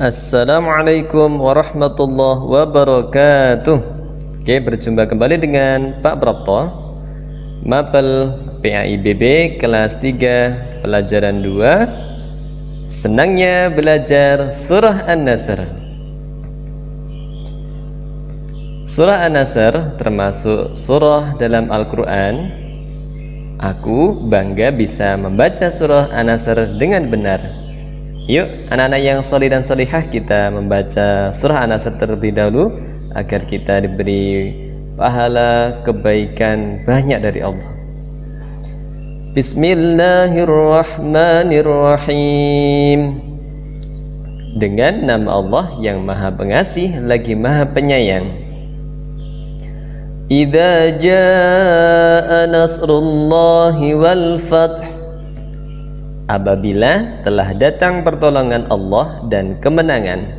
Assalamualaikum warahmatullahi wabarakatuh. Oke, berjumpa kembali dengan Pak Prapto, Mapel PAIBB kelas 3 pelajaran 2. Senangnya belajar surah An-Nasr. Surah An-Nasr termasuk surah dalam Al-Quran. Aku bangga bisa membaca surah An-Nasr dengan benar. Yuk anak-anak yang solih dan solihah, kita membaca surah An-Nasr terlebih dahulu agar kita diberi pahala kebaikan banyak dari Allah. Bismillahirrahmanirrahim. Dengan nama Allah yang maha pengasih lagi maha penyayang. Idza jaa nasrullahi wal fath. Apabila telah datang pertolongan Allah dan kemenangan.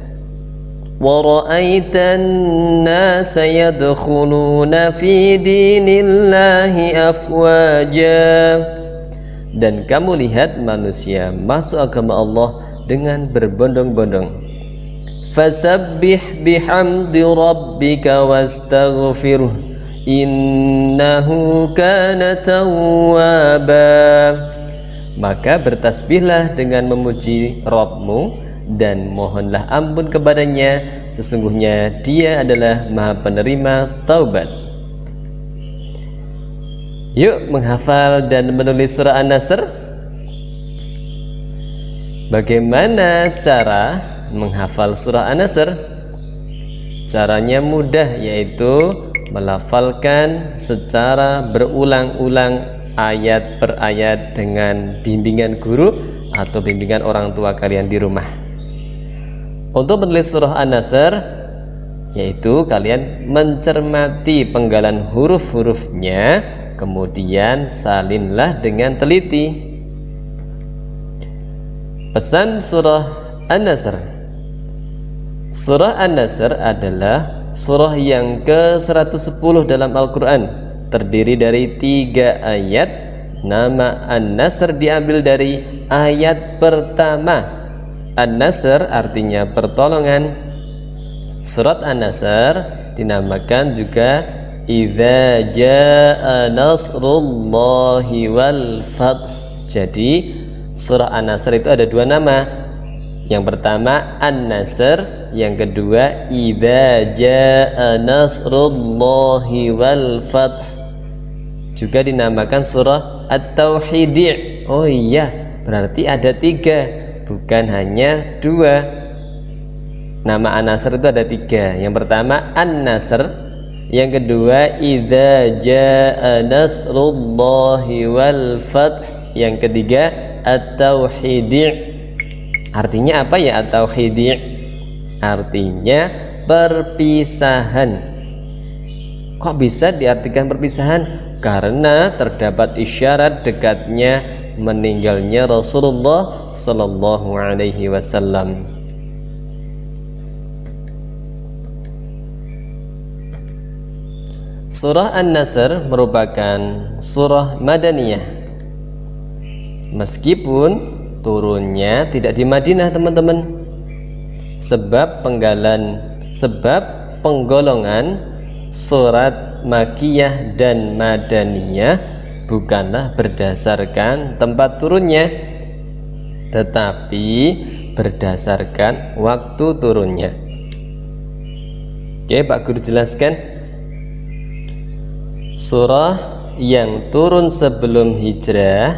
Wa ra'aitan nasa yadkhuluna fi dinillahi afwaja. Dan kamu lihat manusia masuk agama Allah dengan berbondong-bondong. Fasabbih bihamdi rabbika wastaghfirhu innahu kana tawwaba. Maka bertasbihlah dengan memuji Rabbmu dan mohonlah ampun kepadanya, sesungguhnya Dia adalah maha penerima taubat. Yuk menghafal dan menulis surah An-Nasr. Bagaimana cara menghafal surah An-Nasr? Caranya mudah, yaitu melafalkan secara berulang-ulang ayat per ayat dengan bimbingan guru atau bimbingan orang tua kalian di rumah. Untuk menulis surah An-Nasr, yaitu kalian mencermati penggalan huruf-hurufnya, kemudian salinlah dengan teliti. Pesan surah An-Nasr. Surah An-Nasr adalah surah yang ke-110 dalam Al-Quran. Terdiri dari 3 ayat. Nama An-Nasr diambil dari ayat pertama. An-Nasr artinya pertolongan. Surat An-Nasr dinamakan juga Idza jaa nasrullahi wal fath. Jadi surah An-Nasr itu ada 2 nama. Yang pertama An-Nasr, yang kedua Idza jaa nasrullahi wal fath. Juga dinamakan surah At-Tauhid. Oh iya, berarti ada 3, bukan hanya 2. Nama An-Nasr itu ada 3. Yang pertama An-Nasr, yang kedua Idza jaa nasrullahi wal fath, yang ketiga At-Tauhid. Artinya apa ya At-Tauhid? Artinya perpisahan. Kok bisa diartikan perpisahan? Karena terdapat isyarat dekatnya meninggalnya Rasulullah Sallallahu Alaihi Wasallam. Surah An-Nasr merupakan surah Madaniyah, meskipun turunnya tidak di Madinah, teman-teman. Sebab penggolongan surat Makkiyah dan Madaniyah bukanlah berdasarkan tempat turunnya, tetapi berdasarkan waktu turunnya. Oke, Pak Guru jelaskan. Surah yang turun sebelum hijrah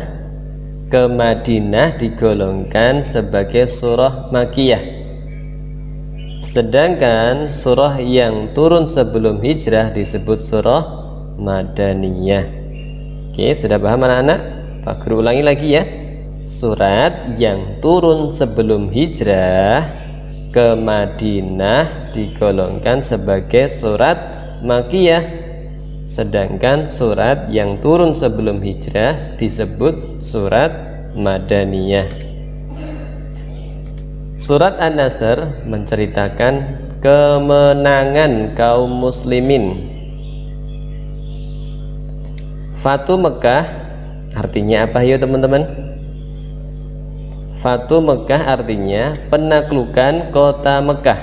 ke Madinah digolongkan sebagai surah Makkiyah. Sedangkan surah yang turun sebelum hijrah disebut surah Madaniyah. Oke, sudah paham anak-anak? Pak Guru ulangi lagi ya. Surat yang turun sebelum hijrah ke Madinah digolongkan sebagai surat Makkiyah. Sedangkan surat yang turun sebelum hijrah disebut surat Madaniyah. Surat An-Nasr menceritakan kemenangan kaum muslimin. Fatu Mekah artinya apa yuk teman-teman? Fatu Mekah artinya penaklukan kota Mekah.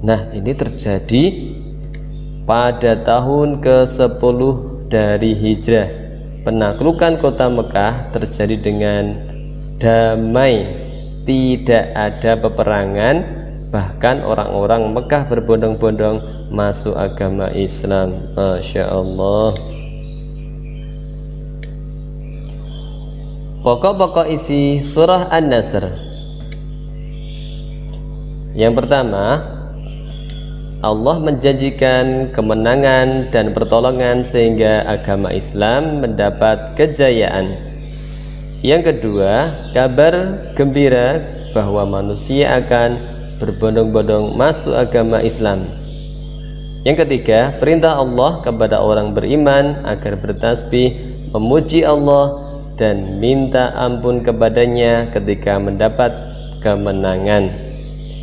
Nah, ini terjadi pada tahun ke-10 dari hijrah. Penaklukan kota Mekah terjadi dengan damai, tidak ada peperangan, bahkan orang-orang Mekah berbondong-bondong masuk agama Islam. Masya Allah. Pokok-pokok isi surah An-Nasr. Yang pertama, Allah menjanjikan kemenangan dan pertolongan sehingga agama Islam mendapat kejayaan. Yang kedua, kabar gembira bahwa manusia akan berbondong-bondong masuk agama Islam. Yang ketiga, perintah Allah kepada orang beriman agar bertasbih, memuji Allah dan minta ampun kepadanya ketika mendapat kemenangan.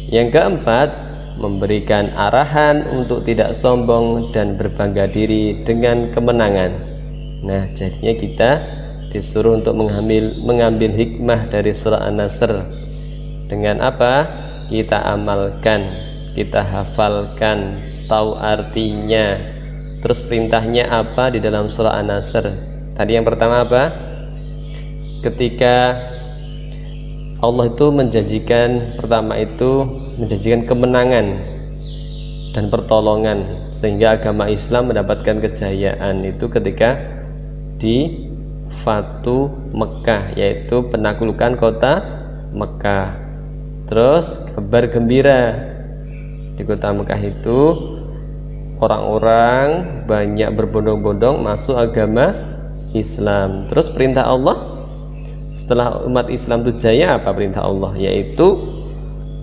Yang keempat, memberikan arahan untuk tidak sombong dan berbangga diri dengan kemenangan. Nah, jadinya kita disuruh untuk mengambil hikmah dari surah An-Nasr. Dengan apa? Kita amalkan, kita hafalkan, tahu artinya. Terus perintahnya apa di dalam surah An-Nasr? Tadi yang pertama apa? Ketika Allah itu menjanjikan, pertama itu menjanjikan kemenangan dan pertolongan sehingga agama Islam mendapatkan kejayaan, itu ketika di Fatu Mekah, yaitu penaklukan kota Mekah. Terus kabar gembira, di kota Mekah itu orang-orang banyak berbondong-bondong masuk agama Islam. Terus perintah Allah setelah umat Islam itu jaya, apa perintah Allah? Yaitu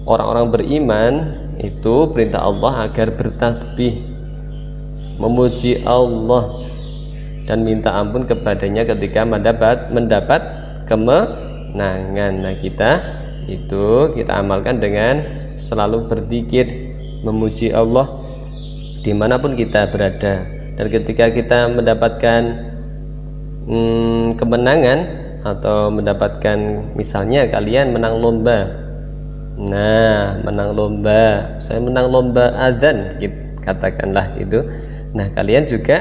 orang-orang beriman itu perintah Allah agar bertasbih, memuji Allah dan minta ampun kepadanya ketika mendapat kemenangan. Nah, kita amalkan dengan selalu berzikir, memuji Allah dimanapun kita berada. Dan ketika kita mendapatkan kemenangan atau mendapatkan, misalnya kalian menang lomba, saya menang lomba azan, katakanlah gitu. Nah, kalian juga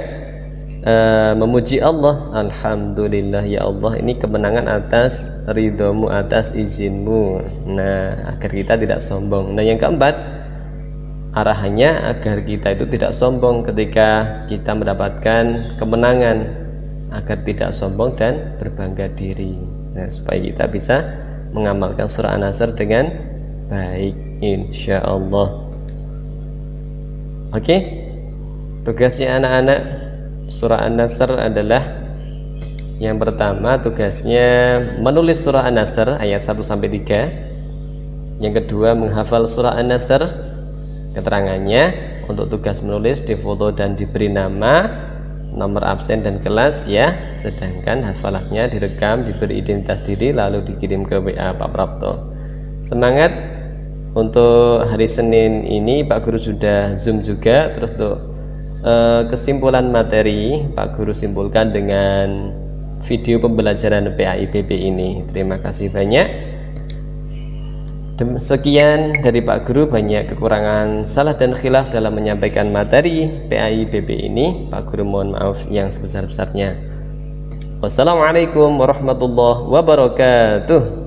memuji Allah, alhamdulillah ya Allah, ini kemenangan atas ridhomu, atas izinmu. Nah, agar kita tidak sombong. Nah, yang keempat, arahannya agar kita itu tidak sombong ketika kita mendapatkan kemenangan, agar tidak sombong dan berbangga diri. Nah, supaya kita bisa mengamalkan surah An-Nasr dengan baik, insya Allah. Oke, tugasnya anak-anak surah An-Nasr adalah, yang pertama tugasnya menulis surah An-Nasr ayat 1-3. Yang kedua, menghafal surah An-Nasr. Keterangannya untuk tugas menulis difoto dan diberi nama, nomor absen dan kelas ya. Sedangkan hafalannya direkam, diberi identitas diri, lalu dikirim ke WA Pak Prapto. Semangat. Untuk hari Senin ini Pak Guru sudah Zoom juga. Terus untuk kesimpulan materi, Pak Guru simpulkan dengan video pembelajaran PAIBB ini. Terima kasih banyak. Sekian dari Pak Guru, banyak kekurangan, salah dan khilaf dalam menyampaikan materi PAIBB ini. Pak Guru mohon maaf yang sebesar-besarnya. Wassalamualaikum warahmatullahi wabarakatuh.